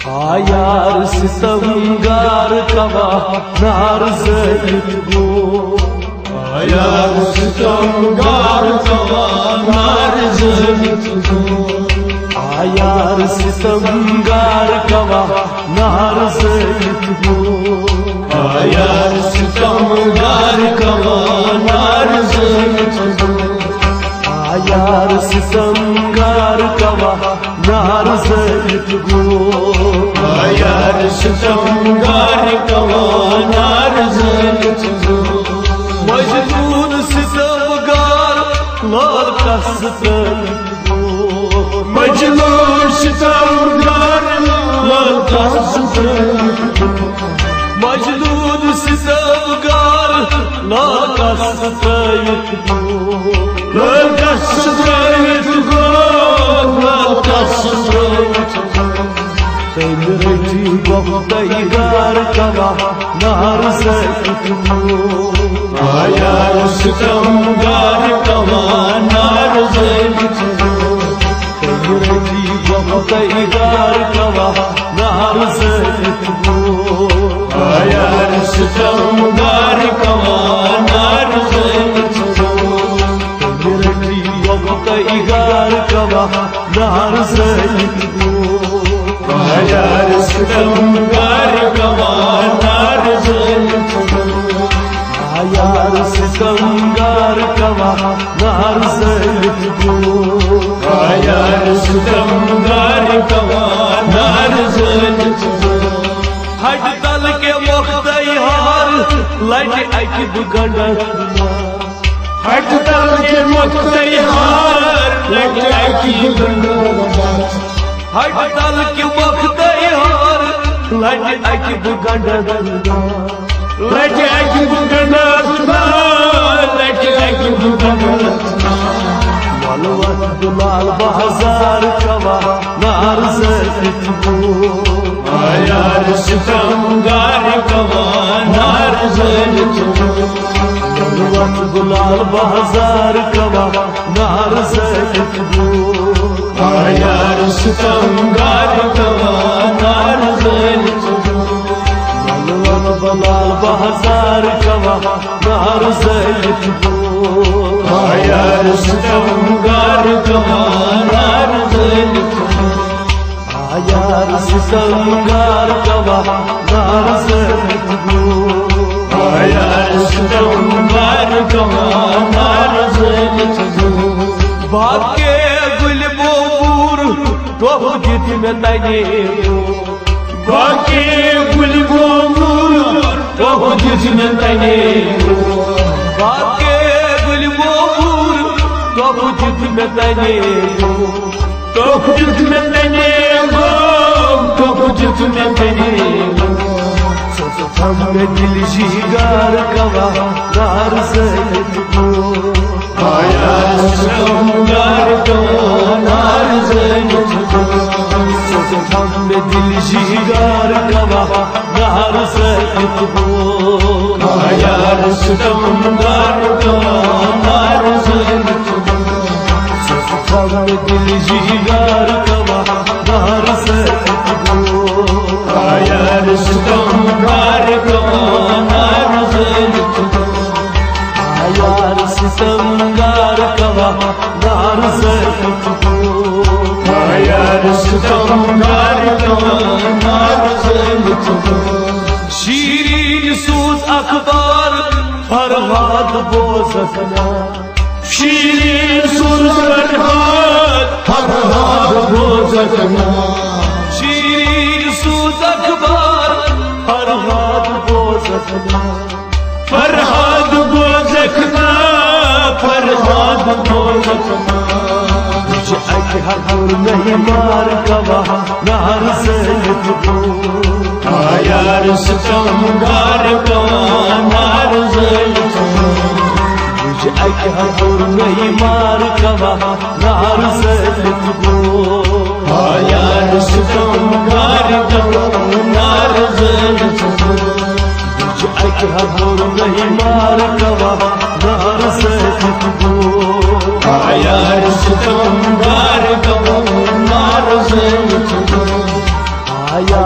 आयार सितमगार कवा नार ज़लित गो आयार सितमगार कवा नार ज़लित गो आयार सितमगार कवा नार ज़लित गो आयार सितमगार कवा नार ज़लित गो आयार सितमगार कवा नार ज़लित गो आयार सितमगार कवा नार ज़लित गो मजनून सितमगार लाल कस तलित गो मजनून सितमगार लाल कस तलित गो मजनून सितमगार लाल कस तलित गो लाल कस तलित गो लाल कस तलित गो तेरी वक्तगार कवा नार ज़लित गो आयार सितमगार कवा नार ज़लित गो तेरी वक्तगार कवा नार ज़लित गो आयार सितमगार कवा नार ज़लित गो तेरी वक्तगार कवा नार ज़लित गो आयार सितमगार कवा नार ज़लित गो आयार सितमगार कवा नार ज़लित गो आयार सितमगार कवा नार ज़लित गो हट तल के मुख्तयार लट अकब गंडर हट तल के मुख्तयार लट अकब गंडर हट तल के मुख्तयार लट अकब गंडर लट अकब गंडर लट अकब गंडर मलवत दुलाल बाजार कवा नार ज़लित गो आयार सितमगार कवा नार ज़लित गो मलवत दुलाल बाजार कवा नार ज़लित गो आयार सितमगार कवा नार ज़लित गो मलवत दुलाल बाजार कवा नार ज़लित गो आयार सितमगार कवा नार ज़लित गो आयार सितमगार कवा नार ज़लित गो आयार सितमगार कवा नार ज़लित गो बात के गुल बोर तो जित में तने बाकी गुल बोर तो जिसमें तने बात के गुल बोर तो जित में तने तो जिसमें तने तो जिसमें तने हम दिल शिगार कवा नार ज़लित गो आयार सितमगार कवा नार ज़लित गो हम दिल शिगार कवा नार ज़लित गो आयार सितमगार कवा नार ज़लित गो हम दिल शिगार कवा नार ज़लित गो आयार सितमगार कवा नार ज़लित गो आयार सितमगार कवा नार ज़लित गो आयार सितमगार कवा नार ज़लित गो शीरीन सूज अखबार फरहाद बोज़ना शीरीन सुरसरहाद फरहाद बोज़ना शीरीन सूज अखबार फरहाद बोज़ना फरहाद बोज़ना फरहाद बोज़ना हर नहीं मार कवा नार ज़लित गो आयार सितमगार कवा नार ज़लित गो हर नहीं मार कवा नार ज़लित गो आयार सितमगार कवा नार ज़लित गो हर नहीं मार कवा नार ज़लित गो आयार सितमगार कवा नार ज़लित गो आया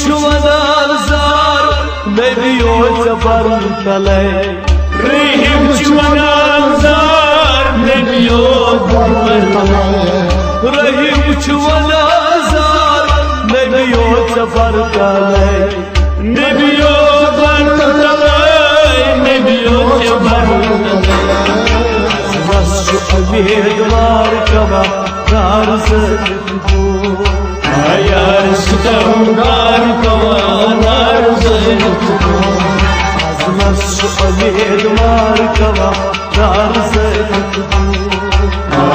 çuvadan zar Nebiyo sefer tale Rahim çuvadan zar Nebiyo sefer tale Rahim çuvadan zar Nebiyo sefer tale Nebiyo sefer tale Nebiyo sefer tale Nasıl umidvar kava narze Ayar sitamgar kavanar zeyt Nasıl umidvar kava narze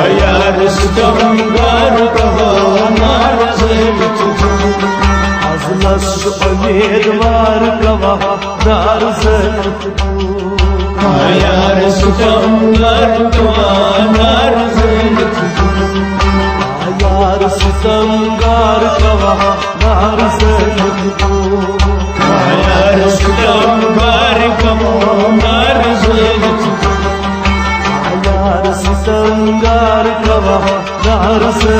Ayar sitamgar kavanar zeyt Nasıl umidvar kava narze Ayar sitamgar kavanar zeyt Ayar sitamgar kava narze Ayar sitamgar kavanar zeyt Ayar sitamgar kava narze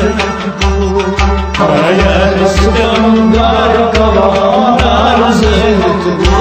Ayar sitamgar kavanar zeyt